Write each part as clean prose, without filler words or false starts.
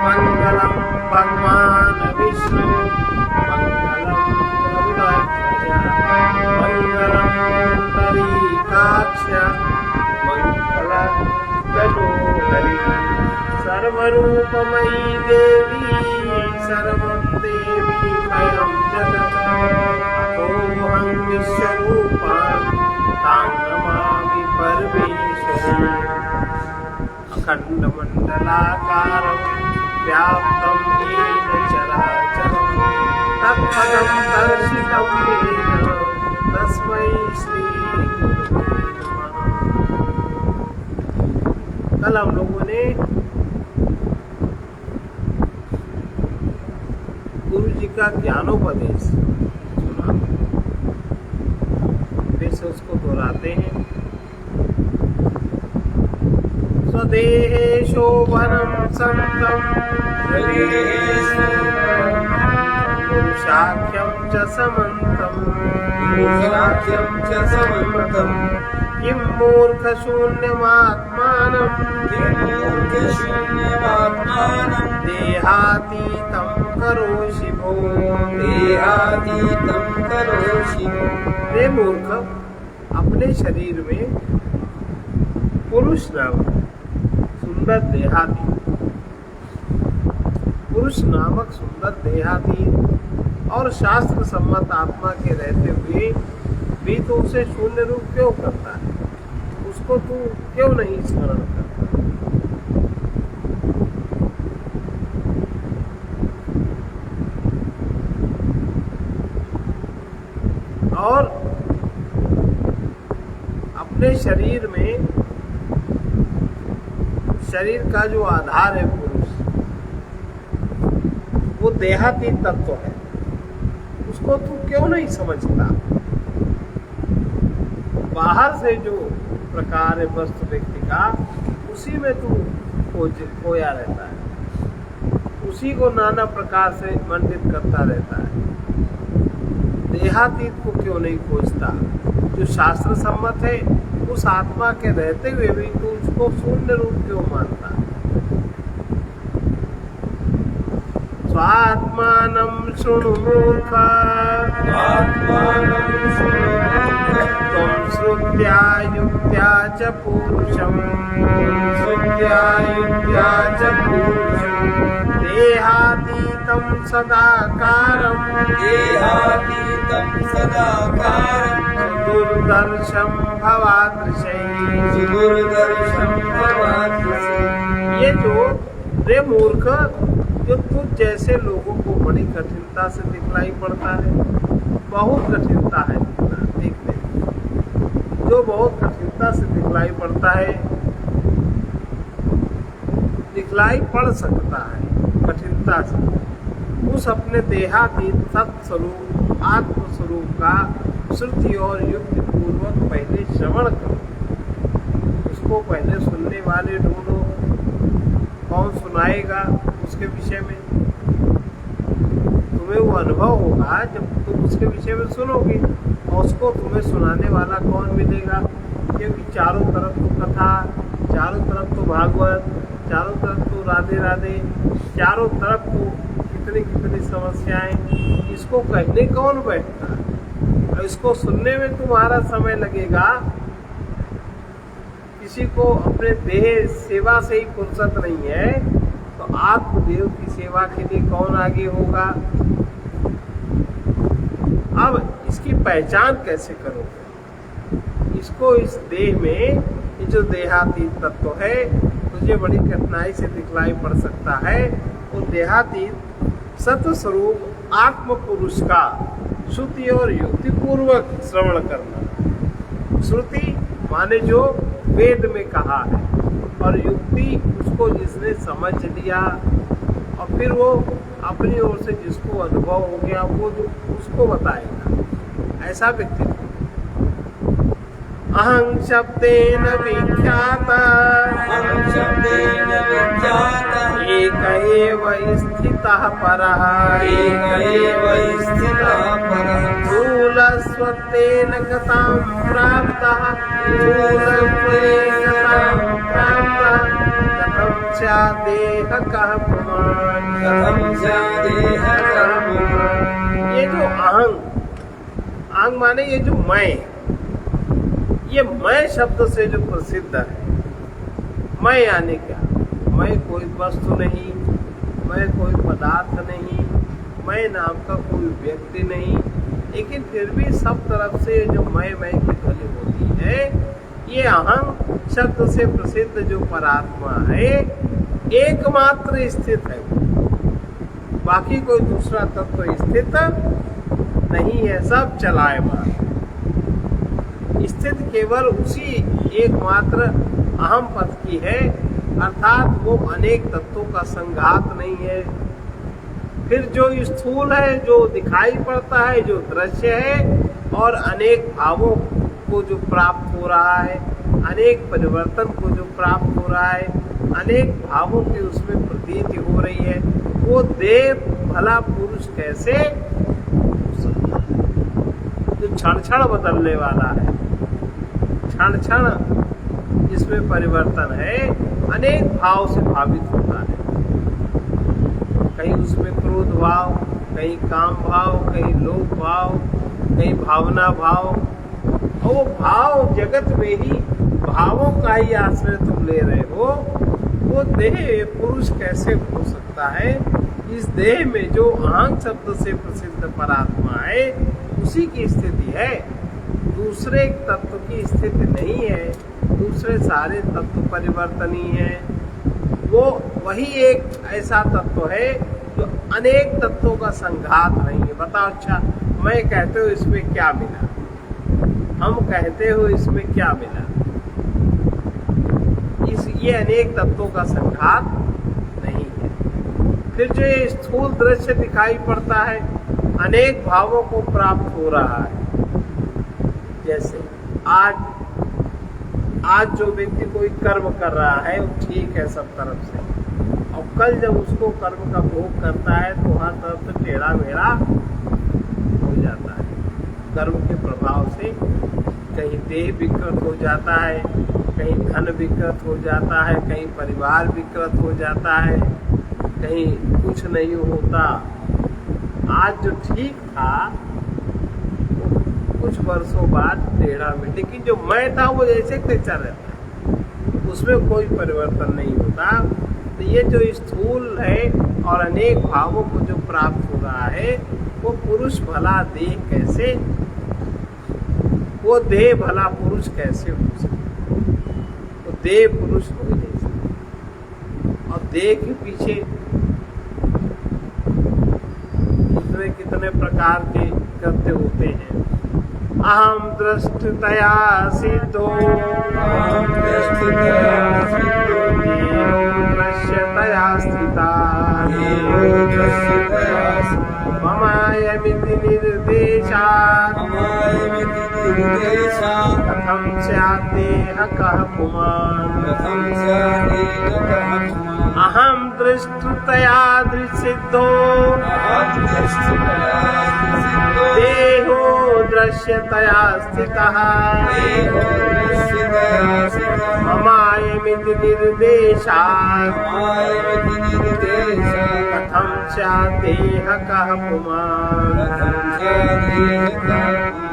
मंगलम भगवान विष्णु मंगलम गरुड़ध्वज मंगलम पुंडरीकाक्ष मंगलम तनोहरि सर्वरूपमयी देवी सर्वं देवीमयं जगत् अतोऽहं विश्वरूपा तां नमामि परमेश्वरी अखण्डमण्डलाकारं व्याप्तं येन चराचरं तत्पदं दर्शितं येन तस्मै श्री गुरुवे नमः। कल हम लोगों ने गुरु जी का ज्ञानोपदेश सुना, फिर से उसको दोहराते हैं। स्वदेहे शोभनं संतं पुरुषाख्यं च समन्तं किं मूर्खशून्यमात्मानं देहातीतं करोषि भो। रे मूर्ख, अपने शरीर में पुरुष नामक सुंदर देहाती, पुरुष नामक सुंदर देहाती और शास्त्र सम्मत आत्मा के रहते हुए भी तो उसे शून्य रूप क्यों करता है? उसको तू क्यों नहीं स्मरण करता? और अपने शरीर में, शरीर का जो आधार है पुरुष, वो देहातीत तत्व है, उसको तू क्यों नहीं समझता? बाहर से जो प्रकार है वस्तु व्यक्ति का, उसी में तू खोया रहता है, उसी को नाना प्रकार से मंडित करता रहता है। देहातीत को क्यों नहीं खोजता? जो शास्त्र सम्मत है उस आत्मा के रहते हुए भी तू उसको शून्य रूप क्यों मानता? स्वात्मानं शृणु मूर्ख त्वं श्रुत्या युक्त्या च पुरुषं देहातीतं सदाकारं दुर्दर्शं भवादृशैः। ये जो रे मूर्ख, जो तुझ जैसे लोगों को बड़ी कठिनता से दिखलाई पड़ता है, बहुत कठिनता है देखने, जो बहुत कठिनता से दिखलाई पड़ता है, दिखलाई पड़ सकता है कठिनता से, उस अपने देहातीत सत्स्वरूप आत्मस्वरूप का श्रुति और युक्ति पूर्वक पहले श्रवण करो। उसको पहले सुनने वाले ढूंढो, कौन सुनाएगा उसके विषय में? तुम्हें वो अनुभव होगा जब तुम उसके विषय में सुनोगे, और उसको तुम्हें सुनाने वाला कौन मिलेगा? क्योंकि चारों तरफ तो कथा, चारों तरफ तो भागवत, चारों तरफ तो राधे राधे, चारों तरफ तो कितनी कितनी समस्याएं, इसको कहने कौन बैठता है? और इसको सुनने में तुम्हारा समय लगेगा। किसी को अपने देह सेवा से ही फुर्सत नहीं है, तो आत्मदेव की सेवा के लिए कौन आगे होगा? अब इसकी पहचान कैसे करोगे? इसको इस देह में, ये जो देहातीत तत्व है, तुझे बड़ी कठिनाई से दिखलाई पड़ सकता है। वो देहातीत सत्व स्वरूप आत्म पुरुष का श्रुति और युक्ति पूर्वक श्रवण करना। श्रुति माने जो वेद में कहा है, और युक्ति उसको जिसने समझ लिया और फिर वो अपनी ओर से जिसको अनुभव हो गया वो जो उसको बताएगा, ऐसा व्यक्ति। अहं शब्देन विख्याता एक एव स्थितः परः स्थूल स्थूलस्वत्तेन गतां प्राप्तः स्थूलत्वेन गतां प्राप्तः कथं स्यादेह कः पुमान् कथं स्यादेह कः पुमान्। ये जो अहंग माने ये जो मैं शब्द से जो प्रसिद्ध है, मैं यानी क्या? मैं कोई वस्तु नहीं, मैं कोई पदार्थ नहीं, मैं नाम का कोई व्यक्ति नहीं, लेकिन फिर भी सब तरफ से जो मैं की ध्वनि होती है, ये अहं शब्द से प्रसिद्ध जो परात्मा है एकमात्र स्थित है। बाकी कोई दूसरा तत्व स्थित नहीं है, सब चलायमान। स्थित केवल उसी एकमात्र अहम पद की है, अर्थात वो अनेक तत्वों का संघात नहीं है। फिर जो स्थूल है, जो दिखाई पड़ता है, जो दृश्य है, और अनेक भावों को जो प्राप्त हो रहा है, अनेक परिवर्तन को जो प्राप्त हो रहा है, अनेक भावों की उसमें प्रतीति हो रही है, वो देव भला पुरुष कैसे जो क्षण क्षण बदलने वाला है, क्षण क्षण जिसमें परिवर्तन है, अनेक भाव से भावित होता है। कहीं उसमें क्रोध भाव, कहीं काम भाव, कहीं लोभ भाव, कहीं भावना भाव, और वो भाव जगत में ही भावों का ही आश्रय तुम ले रहे हो। वो देह पुरुष कैसे हो सकता है? इस देह में जो अहं शब्द से प्रसिद्ध परात्मा है, उसी की स्थिति है, दूसरे तत्व की स्थिति नहीं है। दूसरे सारे तत्व परिवर्तनीय हैं। वो वही एक ऐसा तत्व है जो अनेक तत्वों का संघात नहीं है। बताओ, अच्छा मैं कहते हो इसमें क्या मिला, हम कहते हो इसमें क्या मिला, ये अनेक तत्वों का संघात नहीं है। फिर जो ये स्थूल दृश्य दिखाई पड़ता है, अनेक भावों को प्राप्त हो रहा है। जैसे आज जो व्यक्ति कोई कर्म कर रहा है वो ठीक है सब तरफ से, और कल जब उसको कर्म का भोग करता है तो हर तरफ से टेढ़ा मेढ़ा हो जाता है। कर्म के प्रभाव से कहीं देह विकृत हो जाता है, कहीं धन विकृत हो जाता है, कहीं परिवार विकृत हो जाता है, कहीं कुछ नहीं होता। आज जो ठीक था कुछ वर्षों बाद टेढ़ा में, लेकिन जो मैं था वो जैसे चल रहता है, उसमें कोई परिवर्तन नहीं होता। तो ये जो स्थूल है और अनेक भावों को जो प्राप्त हो रहा है, वो पुरुष भला देह कैसे, वो देह भला पुरुष कैसे हो सकता? वो देह पुरुष हो ही नहीं सकता। और देह के पीछे कितने कितने प्रकार के कृत्य होते हैं। अहम दृष्टतया सिद्धो, दृश्यतया स्थिता, ममायमिति निर्देशात् कथं स्यात् देह कः पुमान्। अहम दृष्टतया दृसिद्धो, देहो दृश्यतया स्थितः, ममायमिति निर्देशात् कथं स्यात् देह कः पुमान्।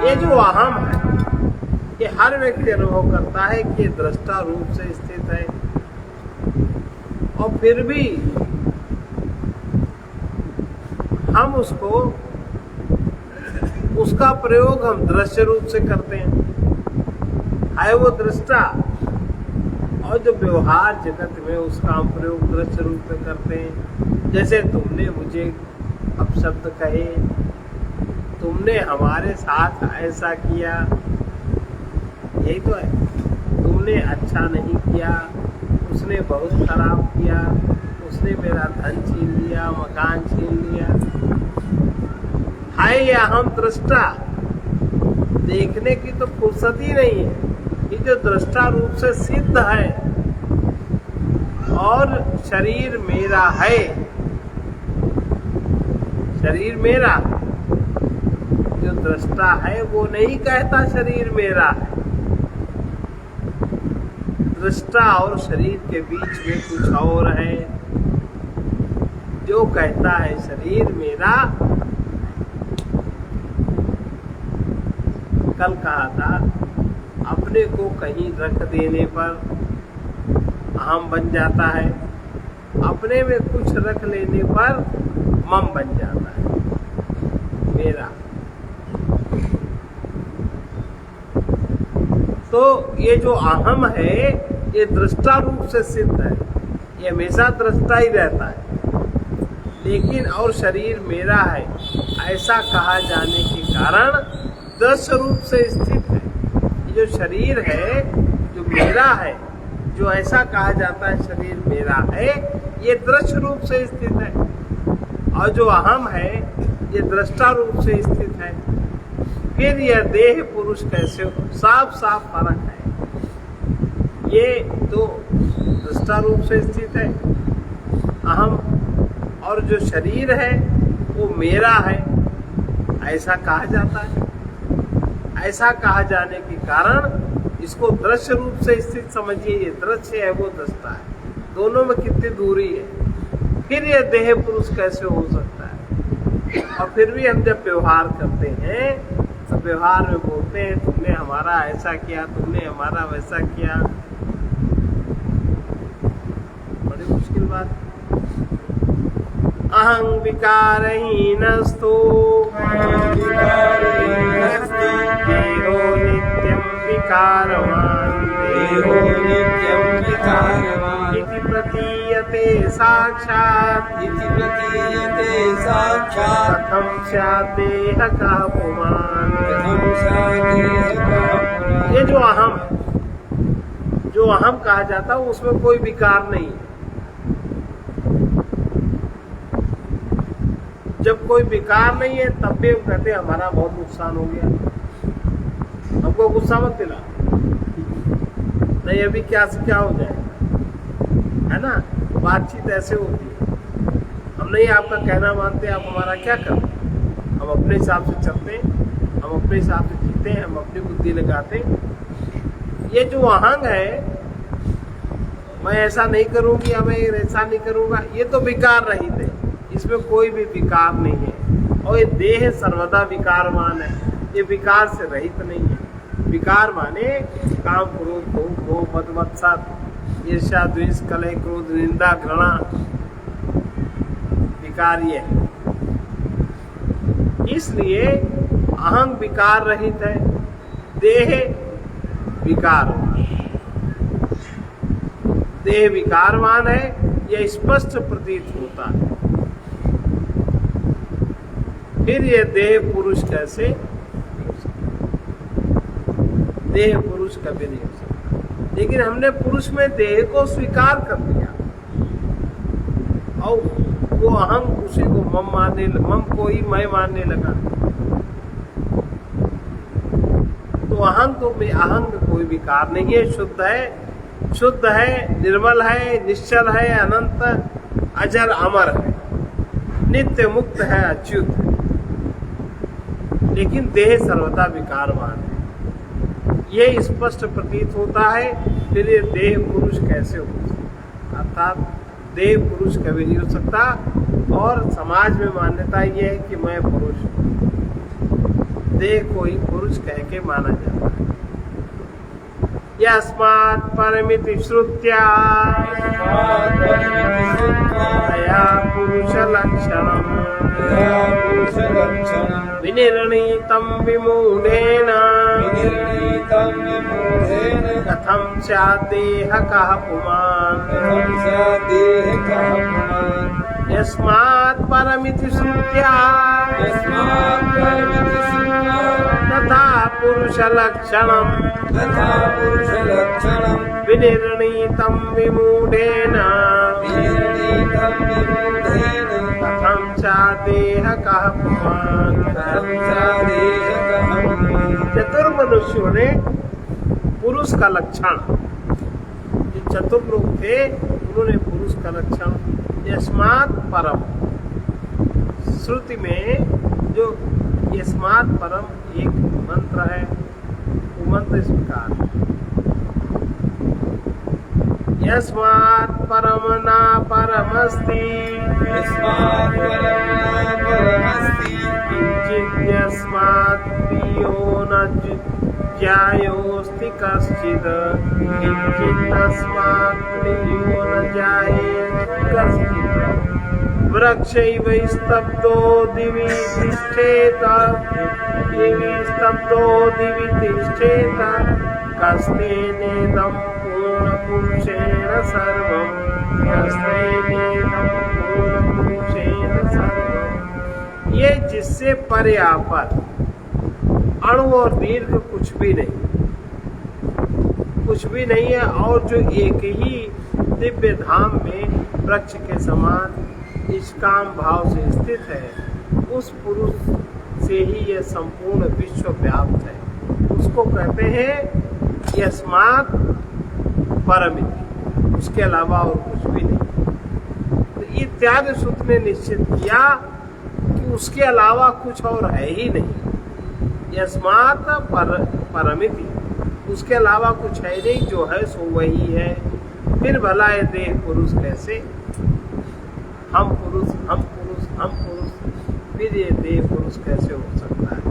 ये जो अहम है, ये हर व्यक्ति अनुभव करता है कि दृष्टा रूप से स्थित है, और फिर भी हम उसका प्रयोग हम दृश्य रूप से करते हैं। है वो दृष्टा, और जो व्यवहार जगत में उसका हम प्रयोग दृश्य रूप में करते हैं। जैसे तुमने मुझे अपशब्द कहे, तुमने हमारे साथ ऐसा किया, यही तो है। तुमने अच्छा नहीं किया, उसने बहुत खराब किया, उसने मेरा धन छीन लिया, मकान छीन लिया। है ये अहम दृष्टा, देखने की तो फुर्सत ही नहीं है। ये जो दृष्टा रूप से सिद्ध है और शरीर मेरा है, शरीर मेरा जो जो दृष्टा है वो नहीं कहता शरीर मेरा है। दृष्टा और शरीर के बीच में कुछ और है। जो कहता है शरीर मेरा, कल कहा था, अपने को कहीं रख देने पर अहम बन जाता है, अपने में कुछ रख लेने पर मम बन जाता है, मेरा। तो ये जो अहम है ये दृष्टा रूप से सिद्ध है, ये हमेशा दृष्टा ही रहता है। लेकिन और शरीर मेरा है ऐसा कहा जाने के कारण दृश्य रूप से स्थित है। ये जो शरीर है जो मेरा है, जो ऐसा कहा जाता है शरीर मेरा है, ये दृश्य रूप से स्थित है। और जो अहम है ये दृष्टा रूप से स्थित है। फिर यह देह पुरुष कैसे हो? साफ साफ फर्क है। ये तो दृष्टा रूप से स्थित है अहम, और जो शरीर है वो मेरा है ऐसा कहा जाता है। ऐसा कहा जाने के कारण इसको दृश्य रूप से स्थित समझिए। ये दृश्य है वो दृष्टा है, दोनों में कितनी दूरी है। फिर ये देह पुरुष कैसे हो सकता है? और फिर भी हम जब व्यवहार करते हैं तो व्यवहार में बोलते हैं तुमने हमारा ऐसा किया, तुमने हमारा वैसा किया। बड़ी मुश्किल बात। अहं विकारहीनस्तु देहो नित्यं विकारवान् इति प्रतीयते साक्षात् कथं स्यात् देहकः पुमान्। ये जो अहम कहा जाता है उसमें कोई विकार नहीं है। जब कोई विकार नहीं है तब भी हम कहते हैं हमारा बहुत नुकसान हो गया, हमको गुस्सा मत दिला, नहीं अभी क्या से क्या हो जाए, है ना। बातचीत ऐसे होती है। हम नहीं आपका कहना मानते, आप हमारा क्या करें। हम अपने हिसाब से चलते हैं, हम अपने हिसाब से जीते हैं, हम अपनी बुद्धि लगाते हैं। ये जो अहंग है, मैं ऐसा नहीं करूंगी या मैं ऐसा नहीं करूंगा, ये तो विकार रहित है, इसमें कोई भी विकार नहीं है। और ये देह सर्वदा विकारमान है, ये विकार से रहित नहीं है। विकार माने काम, क्रोध, भोग, मोह, मद, मत्सर, ईर्ष्या, द्वेष, कलह, क्रोध, निंदा, घृणा, विकार ये है। इसलिए अहंग विकार रहित है, देह विकार, देह विकारवान है, यह स्पष्ट प्रतीत होता है। फिर ये देह पुरुष कैसे? देह पुरुष कभी नहीं हो सकता। लेकिन हमने पुरुष में देह को स्वीकार कर लिया और वो अहंग उसी को मम को ही मैं मानने लगा। तो अहंग में कोई विकार नहीं है, शुद्ध है, निर्मल है, निश्चल है, अनंत, अजर, अमर है, नित्य मुक्त है, अच्युत है। लेकिन देह सर्वदा विकारवान है, ये स्पष्ट प्रतीत होता है। फिर ये देह पुरुष कैसे हो सकता? अर्थात देह पुरुष कभी नहीं हो सकता। और समाज में मान्यता ये है कि मैं पुरुष हूं, देह को ही पुरुष कह के माना जाता है। यस्मात् परमिति श्रुत्या तया पुरुष लक्षणम् विनिर्णीतं विमूढेन कथं स्यात् देहकः पुमान्। यस्मात् परमिति श्रुत्या तथा पुरुष लक्षणम् विनिर्णीतं विमूढेन कथं स्यात् देहकः पुमान्। चतुर्मनुष्यों ने पुरुष का लक्षण, जो चतुर लोग थे उन्होंने पुरुष का लक्षण यस्मात् परम, श्रुति में जो यस्मात् परम एक मंत्र है। वो मंत्र इस प्रकार है, यस्मात् परम न परमस्ति, यस्मात् परं न परमस्ति, किंचित् यस्मात् प्रियो न ज्यायोऽस्ति कश्चित्, किंचित् तस्मात् प्रियो न जायेत् कश्चित्। वृक्षैव स्तब्धो दिवि तिष्ठेत, दिवि स्तब्धो दिवि तिष्ठेत, कस्तेनेदं पूर्णपुरुषेण सर्वं, कस्तेनेदं पूर्णपुरुषेण सर्वं। ये जिससे परे आपर अणु और दीर्घ कुछ भी नहीं है, और जो एक ही दिव्य धाम में वृक्ष के समान निष्काम भाव से स्थित है, उस पुरुष से ही यह संपूर्ण विश्व व्याप्त है। उसको कहते हैं यस्मात् परमिति, उसके अलावा और कुछ भी नहीं। तो इत्यादि सूत्र ने निश्चित किया कि उसके अलावा कुछ और है ही नहीं। यस्मात् परमिति, उसके अलावा कुछ है नहीं, जो है सो वही है। फिर भला ये देह पुरुष कैसे, हम पुरुष, फिर ये देह पुरुष कैसे हो सकता है।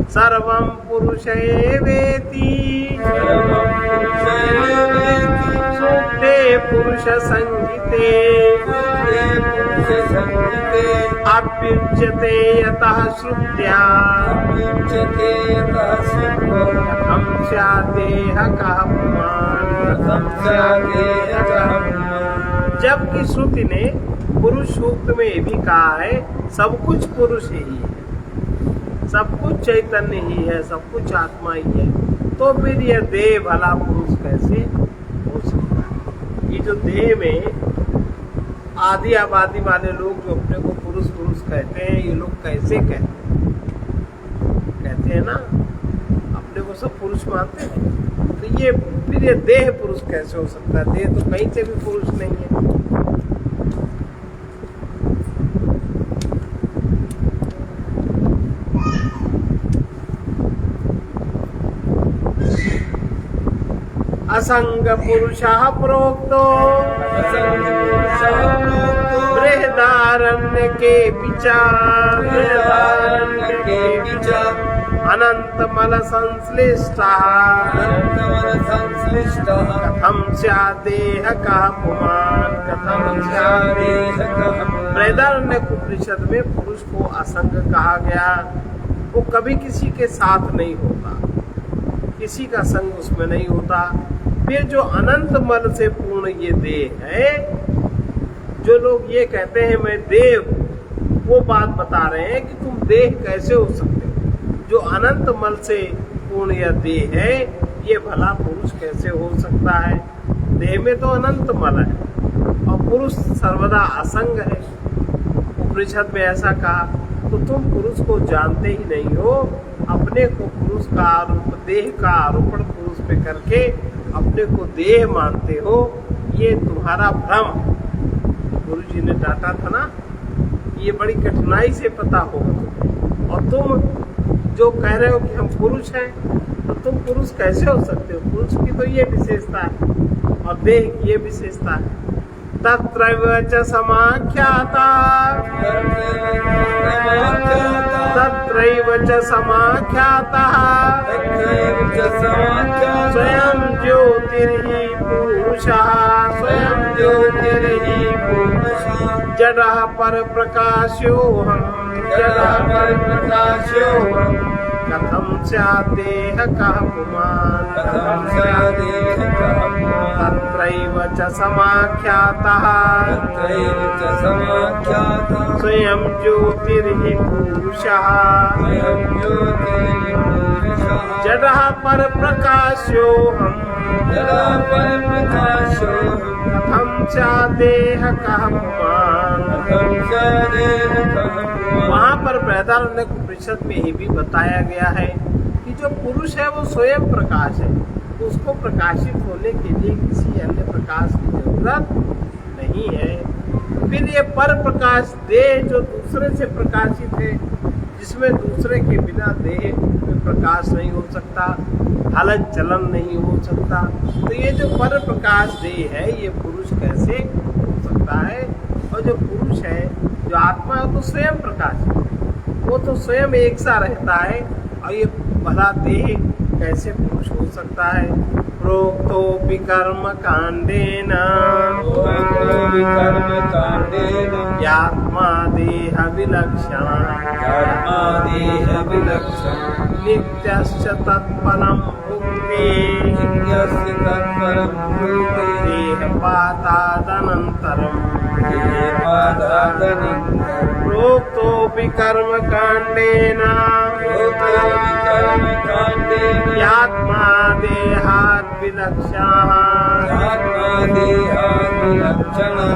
सर्वं पुरुषैवेति, सूक्ते पुरुष संहिते, अप्युच्यते यतः श्रुत्या, कथं स्यात् देहः कः पुमान्। जबकि श्रुति ने पुरुष सूक्त में ये भी कहा है सब कुछ पुरुष ही है, सब कुछ चैतन्य ही है, सब कुछ आत्मा ही है, तो फिर यह देह भला पुरुष कैसे हो सकता है। ये जो देह में आदि आबादी वाले लोग जो अपने को पुरुष पुरुष कहते हैं, ये लोग कैसे कहते हैं ना, अपने को सब पुरुष मानते हैं, तो ये फिर ये देह पुरुष कैसे हो सकता है। देह तो कहीं से भी पुरुष नहीं है। असंग पुरुषः प्रोक्तो, बृहदारण्यके च, अनंतमल संश्लिष्टः, कथं स्यात् देहः कः पुमान्। बृहदारण्य उपनिषद में पुरुष को असंग कहा गया। वो कभी किसी के साथ नहीं होता, किसी का संग उसमें नहीं होता। फिर जो अनंत मल से पूर्ण ये देह है, जो लोग ये कहते हैं मैं देह हूँ, वो बात बता रहे हैं कि तुम देह कैसे हो सकते हो। जो अनंत मल से पूर्ण यह देह है, ये भला पुरुष कैसे हो सकता है। देह में तो अनंत मल है और पुरुष सर्वदा असंग है। उपनिषद में ऐसा कहा, तो तुम पुरुष को जानते ही नहीं हो, अपने को पुरुष का आरोप, देह का आरोपण पुरुष पे करके अपने को देह मानते हो। ये तुम्हारा भ्रम। गुरु जी ने डांटा था ना, ये बड़ी कठिनाई से पता होगा। और तुम जो कह रहे हो कि हम पुरुष हैं, तो तुम पुरुष कैसे हो सकते हो। पुरुष की तो ये विशेषता है और देह की ये विशेषता है। तत्रैव च समाख्याता, तत्रैव च समाख्यातः, स्वयं ज्योतिर्हि पुरुषः, स्वयं ज्योतिर्हि पुरुषः, जडः पर प्रकाशोऽहं, जडः पर प्रकाशोऽहं, कथं स्यात् देहः कः पुमान्। तत्रैव च समाख्यातः, स्वयं ज्योतिर्हि पुरुषः, जडः पर प्रकाशोऽहं, कथं स्यात् देहः कः पुमान्। वहाँ पर बृहदारण्य उपनिषद में ये भी बताया गया है कि जो पुरुष है वो स्वयं प्रकाश है, उसको प्रकाशित होने के लिए किसी अन्य प्रकाश की जरूरत नहीं है। फिर ये पर प्रकाश देह जो दूसरे से प्रकाशित है, जिसमें दूसरे के बिना देह में प्रकाश नहीं हो सकता, हलन चलन नहीं हो सकता। तो ये जो पर प्रकाश देह है ये पुरुष कैसे हो सकता है? और जो पुरुष है, जो आत्मा है, तो स्वयं प्रकाश है, वो तो स्वयं एक सा रहता है। और ये भला देह कैसे पुरुष हो सकता है? प्रोक्तोऽपि कर्म कांडेन यात्मा देह विलक्षण नित्यश्च तत्परं भुक्ति देहपातादनन्तरम् प्रोक्तोऽपि कर्म कांडेन यात्मा देहात् विलक्षण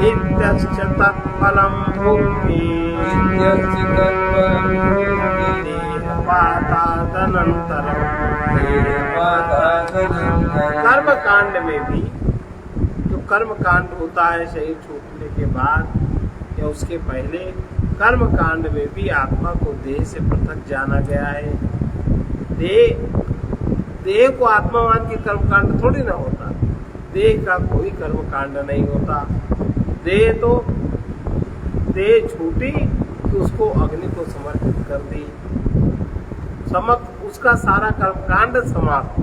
नित्यश्च तत्फलं भुक्ति देहपातादनन्तरम्। कर्म कांड में भी जो कर्म कांड होता है शरीर छूटने के बाद या उसके पहले, कर्म कांड में भी आत्मा को देह से पृथक जाना गया है। देह को आत्मा मान के कर्म कांड थोड़ी ना होता, देह का कोई कर्म कांड नहीं होता। देह छूटी तो उसको अग्नि को समर्पित कर दी, उसका सारा कर्म कांड समाप्त।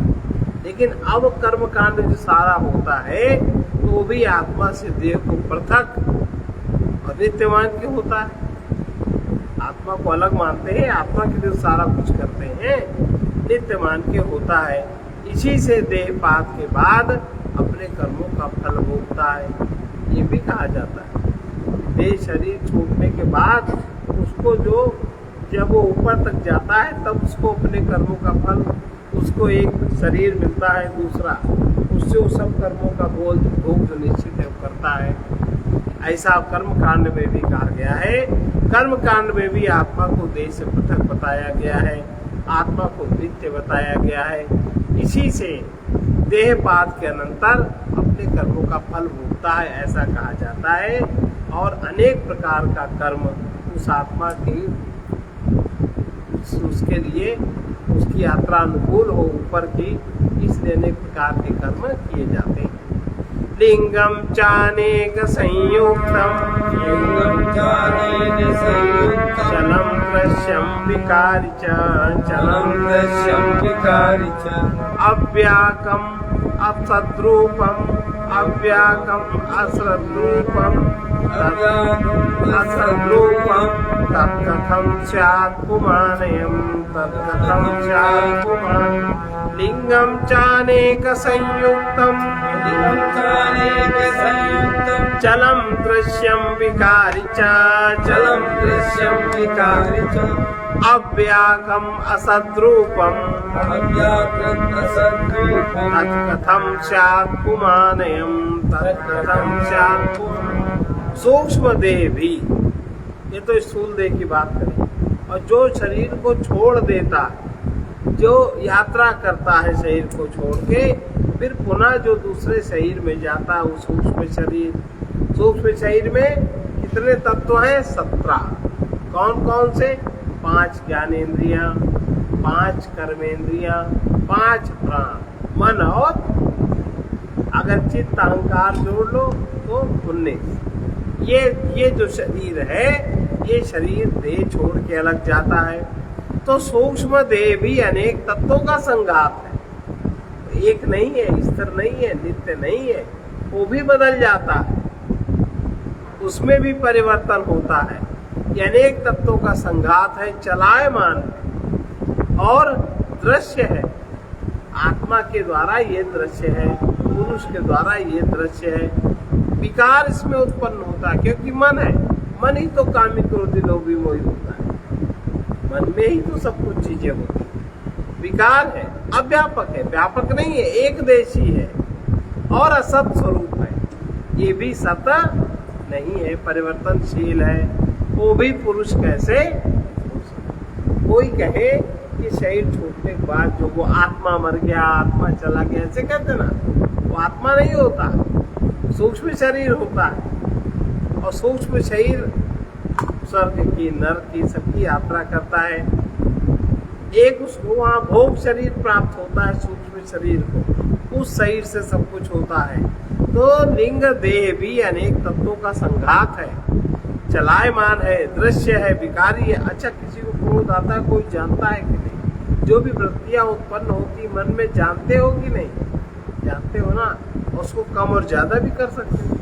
लेकिन अब कर्म कांड जो सारा होता है तो वो भी आत्मा से देह को पृथक और नित्य मान के होता है। आत्मा को अलग मानते हैं, आत्मा के लिए सारा कुछ करते हैं, नित्य मान के होता है। इसी से देहपात के बाद अपने कर्मों का फल भोगता है, ये भी कहा जाता है। देह शरीर छूटने के बाद उसको जब वो ऊपर तक जाता है तब उसको अपने कर्मों का फल, उसको एक शरीर मिलता है दूसरा, उससे वो सब कर्मों का भोग जो निश्चित है वो करता है। ऐसा कर्म कांड में भी कहा गया है। कर्म कांड में भी आत्मा को देह से पृथक बताया गया है, आत्मा को नित्य बताया गया है। इसी से देहपात के अनंतर अपने कर्मों का फल भोगता है, ऐसा कहा जाता है। और अनेक प्रकार का कर्म उस आत्मा की उसके लिए उसकी यात्रा अनुकूल हो ऊपर की, इसलिए अनेक प्रकार के कर्म किए जाते हैं। लिंगम चानेक संयुक्तम चलम दृश्यम विकारी च अव्याकम असद्रूपम तत्कथं स्यात् पुमानयम् लिंगम चानेक संयुक्तम चलम दृश्यम विकारी च अव्याकम असद्रूपम तत्कथं स्यात् पुमानयम् सूक्ष्म देह भी, ये तो स्थूल देह की बात करें, और जो शरीर को छोड़ देता, जो यात्रा करता है शरीर को छोड़ के, फिर पुनः जो दूसरे शरीर में जाता है वो सूक्ष्म शरीर में कितने तत्व हैं? 17। कौन कौन से? 5 ज्ञानेंद्रियां, 5 कर्मेंद्रियां, 5 प्राण, मन और अगर चित्त अहंकार जोड़ लो तो 19। ये जो शरीर है, ये शरीर देह छोड़ के अलग जाता है। तो सूक्ष्म देह भी अनेक तत्वों का संघात है, एक नहीं है, स्थिर नहीं है, नित्य नहीं है, वो भी बदल जाता है, उसमें भी परिवर्तन होता है। ये अनेक तत्वों का संघात है, चलायमान है और दृश्य है। आत्मा के द्वारा ये दृश्य है, पुरुष के द्वारा ये दृश्य है। विकार इसमें उत्पन्न होता है क्योंकि मन है, मन ही तो कामी क्रोधी लोभी मोही होता है, मन में ही तो सब कुछ चीजें होती है। विकार है, अव्यापक है, व्यापक नहीं है, एक देशी है और असत स्वरूप है। ये भी सत नहीं है, परिवर्तनशील है। वो भी पुरुष कैसे? कोई कहे कि शरीर छूटने के बाद जो वो आत्मा मर गया, आत्मा चला गया, ऐसे कहते ना, वो आत्मा नहीं होता, सूक्ष्म शरीर होता है। और सूक्ष्म स्वर्ग की, नरक की, सबकी यात्रा करता है। एक उसको वहाँ भोग शरीर प्राप्त होता है, सूक्ष्म शरीर को, उस शरीर से सब कुछ होता है। तो लिंग देह भी अनेक तत्वों का संघात है, चलायमान है, दृश्य है, विकारी है। अच्छा, किसी को क्रोध आता है, कोई जानता है कि नहीं? जो भी वृत्तियां उत्पन्न होती मन में, जानते हो कि नहीं? जानते हो ना। उसको कम और ज्यादा भी कर सकते हो।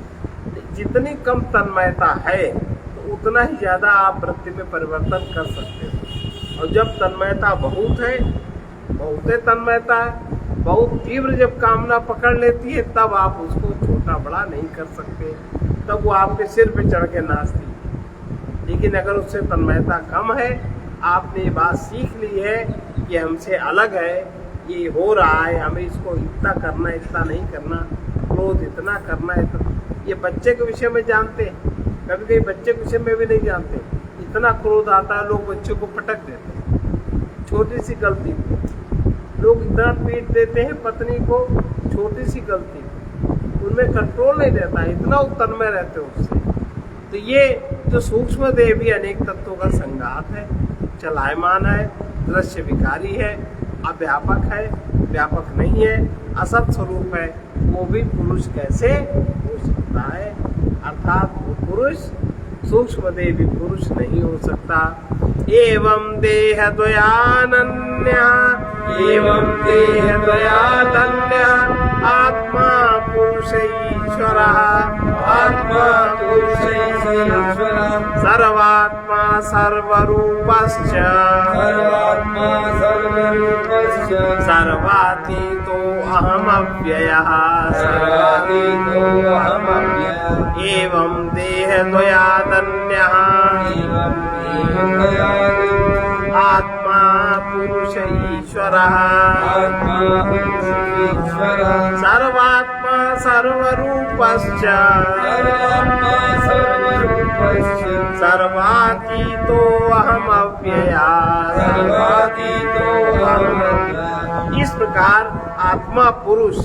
जितनी कम तन्मयता है तो उतना ही ज्यादा आप वृत्ति में परिवर्तन कर सकते हो। और जब तन्मयता बहुत है, बहुत तन्मयता है, बहुत तीव्र जब कामना पकड़ लेती है, तब आप उसको छोटा बड़ा नहीं कर सकते, तब वो आपके सिर पे चढ़ के नाचती है। लेकिन अगर उससे तन्मयता कम है, आपने ये बात सीख ली है कि हमसे अलग है, ये हो रहा है, हमें इसको इतना करना है, इतना नहीं करना, क्रोध इतना करना है, इतना। ये बच्चे के विषय में जानते हैं, कभी कभी बच्चे के विषय में भी नहीं जानते। इतना क्रोध आता है, लोग बच्चों को पटक देते हैं छोटी सी गलती पे। लोग इतना पीट देते हैं पत्नी को छोटी सी गलती, उनमें कंट्रोल नहीं रहता है, इतना तन्मय रहते हो उससे। तो ये जो सूक्ष्म देह भी अनेक तत्वों का संघात है, चलायमान है, दृश्य विकारी है, अव्यापक है, व्यापक नहीं है, असत स्वरूप है, वो भी पुरुष कैसे हो सकता है? अर्थात वो पुरुष, सूक्ष्म देह भी पुरुष नहीं हो सकता। एवं देह द्वयानन्य, एवं देह द्वयानन्य, आत्मा पुरुष ईश्वर, आत्मा पुरुष ईश्वर, सर्वात्मा सर्वरूपश्च, सर्वात्मा सर्वरूपश्च, सर्वातीतो अहमव्ययः, सर्वातीतो अहमव्ययः। एवं देह द्वयादन्यः, एवं देह द्वयादन्यः, आत्मा पुरुष ईश्वरः, आत्मा पुरुष ईश्वरः, सर्वात्मा सर्वरूपश्च, सर्वात्मा सर्वरूपश्च, सर्वातीतो अहमव्ययः, सर्वातीतो अहमव्ययः। इस प्रकार आत्मा पुरुष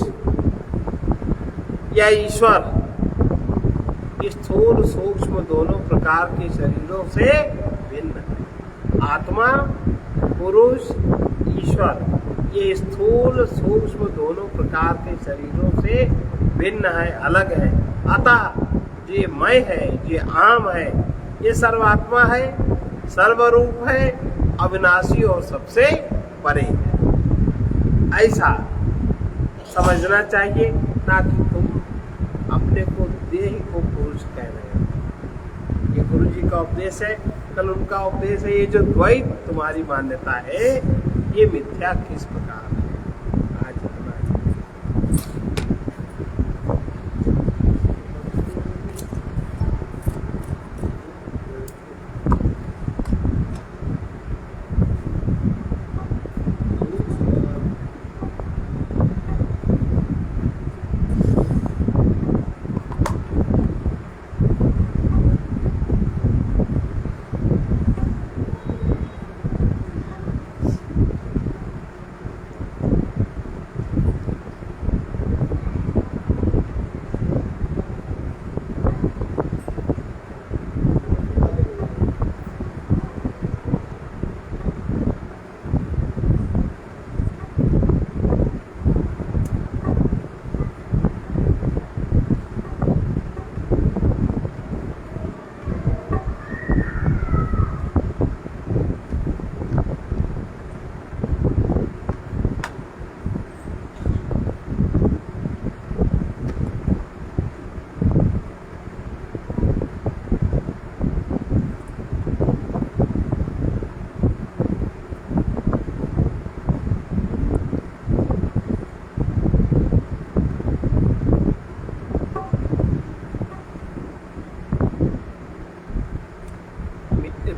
या ईश्वर स्थूल सूक्ष्म दोनों प्रकार के शरीरों से भिन्न है। आत्मा पुरुष ईश्वर ये स्थूल सूक्ष्म दोनों प्रकार के शरीरों से भिन्न है, अलग है। अतः ये मैं है, ये आम है, ये सर्वात्मा है, सर्वरूप है, अविनाशी और सबसे परे है। ऐसा समझना चाहिए, ताकि तुम अपने को देह को पुरुष कह रहे हो। ये गुरु जी का उपदेश है, कल उनका उपदेश है। ये जो द्वैत तुम्हारी मान्यता है, ये मिथ्या किस प्रकार है? आज इतना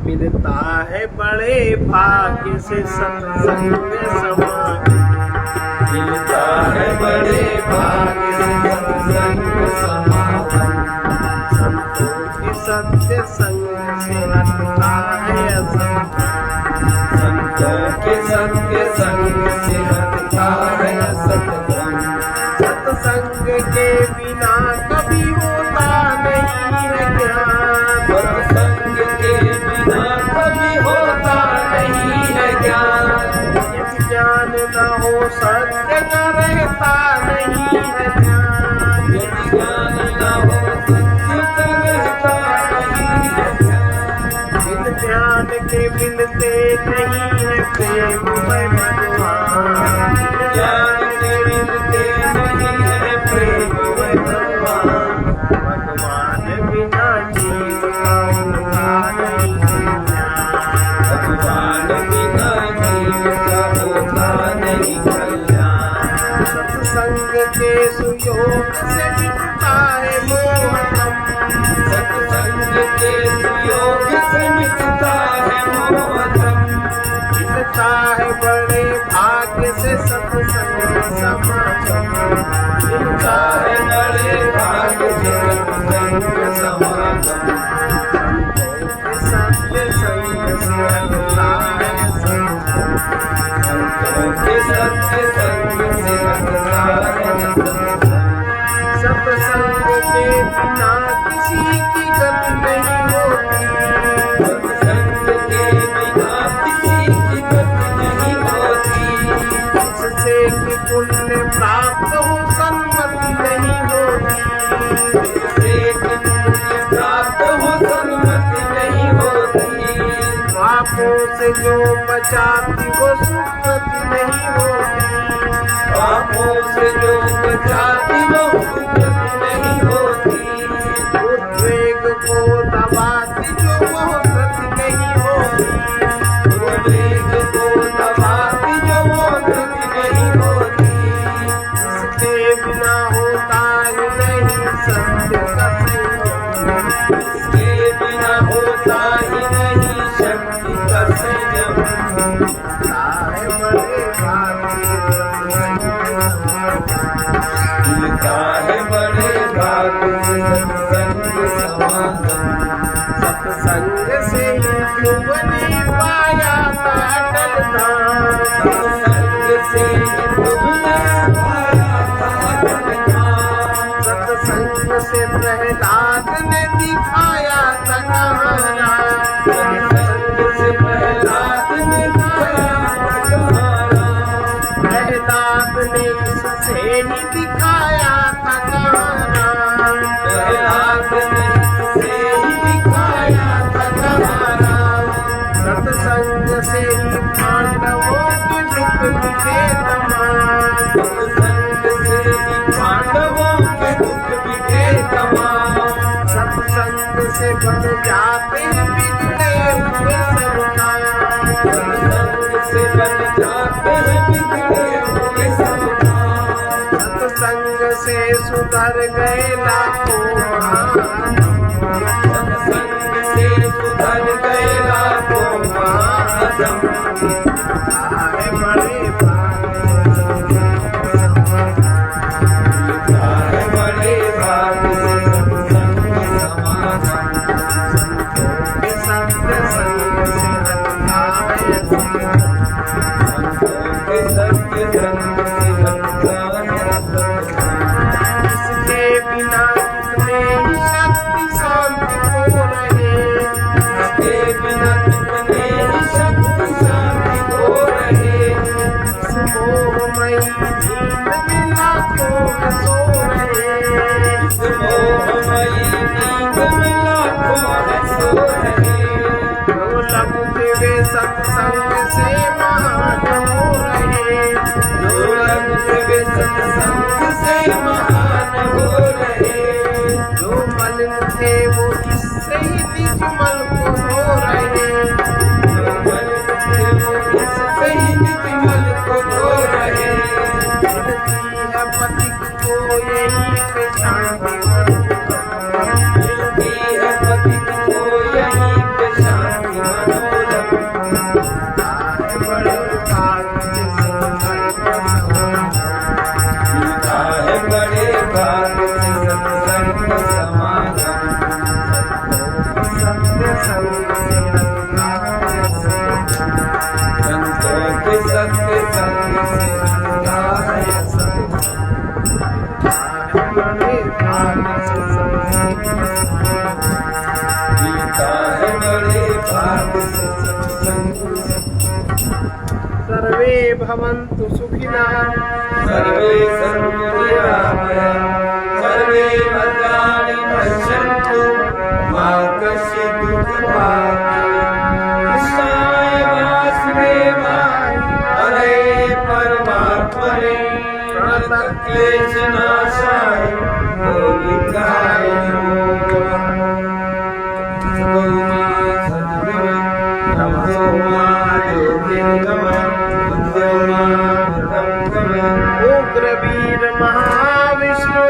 मिलता है बड़े भाग्य से सत्संग में समा, मिलता है बड़े भाग्य से सत्संग में समागम। संतों के सत्य संग से हटता है असंग, संतों के सत्य संग से हटता है असतगम। सत्संग के बिना कभी होता नहीं है ज्ञान, सत्संग के जगह रहता नहीं है ध्यान। यदि ज्ञान न हो सच्चित रहता नहीं है ध्यान। बिन ध्यान के मिलते नहीं है प्रेम में भगवान। ज्ञान के मिलते नहीं है प्रेम में भगवान। भगवान बिना जीव का होता नहीं है ध्यान। भगवान बिना जीव का होता नहीं कल्याण। सत्संग के सुयोग से मिटता है मोहतम। सत्संग के सुयोग से मिटता है मोहतम। मिटता है बड़े भाग्य से सत्संग समागम। मिलता है बड़े भाग्य से सत्संग समागम। संतों के सत्य संग से हटता है संतों। सत्संग के सत्य संग से सत्संग के बिना किसी की गति नहीं होती। सत्संग के बिना किसी की गति नहीं होती। इससे कि पुण्य प्राप्त हो सन्मति नहीं होती। इससे कि पुण्य प्राप्त हो सन्मति नहीं होती। पापों से जो बचाती वो सुकृति नहीं होती। पापों से जो बचाती वो सुकृति नहीं होती। उद्वेग को दबाती जो वो कृति नहीं होती। उद्वेग को दबाती जो वो कृति नहीं होती। इसके बिना होता ही नहीं सत्य का संयम। इसके बिना होता ही नहीं शक्ति का संयम। सारे बड़े भाग्य मिलता है बड़े भाग्य से सत्संग समागम। सत्संग से ही तुमने पाया था अटल धाम। सत्संग से तुमने पाया था अटल धाम। सत्संग से प्रहलाद ने दिखाया था कहाना। सत्संग से प्रहलाद ने दिखाया था कहाना। प्रहलाद ने इससे ही दिखाया था कहाना। प्रहलाद ने इससे ही दिखाया था कहाना। सत्संग से ही पांडवों के दुख मिटे तमाम। सत्संग से ही पांडवों के दुख मिटे तमाम। सत्संग से बन जाते हैं बिगड़े हुए सब काम। सत्संग से बन जाते हैं बिगड़े हुए सब काम। सत्संग से सुधर गए लाखों महान। सत्संग से सुधर गए लाखों महाजन। सारे बड़े भाग्य मिलता है बड़े भाग्य से सत्संग समागम। के सत्य संग से हटता है संयम। संतों के सत्य संग से हटता है संयम। इसके बिना कितने ही शक्ति शांति को रहे। इसके बिना कितने ही शक्ति शांति हो रहे। इस मोहमयी नींद में लाखों है सो रहे। इस मोहमयी नींद में लाखों है सो रहे। जो लगते वे सत्संग से महान हो रहे। जो लगते वे सत्संग से महान हो रहे। जो मलिन थे वो इससे ही निजमल को हो रहे। जो मलिन थे वो इससे ही निजमल को धो रहे। मिलती है पथिक को यही पे शांति मनोरम। मिलती है पथिक को यहीं पे शांति मनोरम। सारे बड़े भाग्य से मिलता है बड़े भाग्य से सत्संग समागम। सत्य संग से हटता है संयम। संतों के सत्य संग से हटता है संयम। बड़े भाग्य से मिलता है बड़े भाग्य से सत्संग। सर्वे भवन्तु सुखिनः। क्लेशनाशाय गोविन्दाय नमो नमः तमसो मा ज्योतिर्गमय मृत्योर्मा मृतङ्गमय उग्रवीर महाविष्णु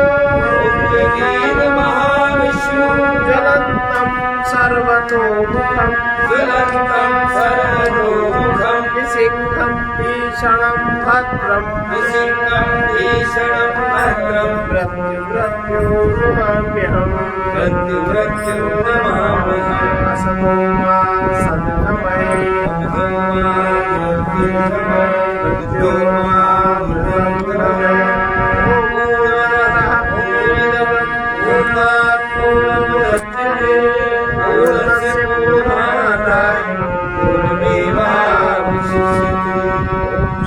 उग्रवीर महाविष्णु ज्वलन्तं सर्वतोमुखं ज्वलन्तं सर्वतोमुखं सिंहं भीषणं भद्रं नृसिंहं भीषणं भद्रं मृत्युमृत्योर्माम्यहम् मृत्युमृत्युं नमाम्यहम् असतो मा सद्गमय मृत्योर्मा मृतङ्गमय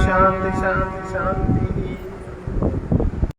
शांति शांति शांति।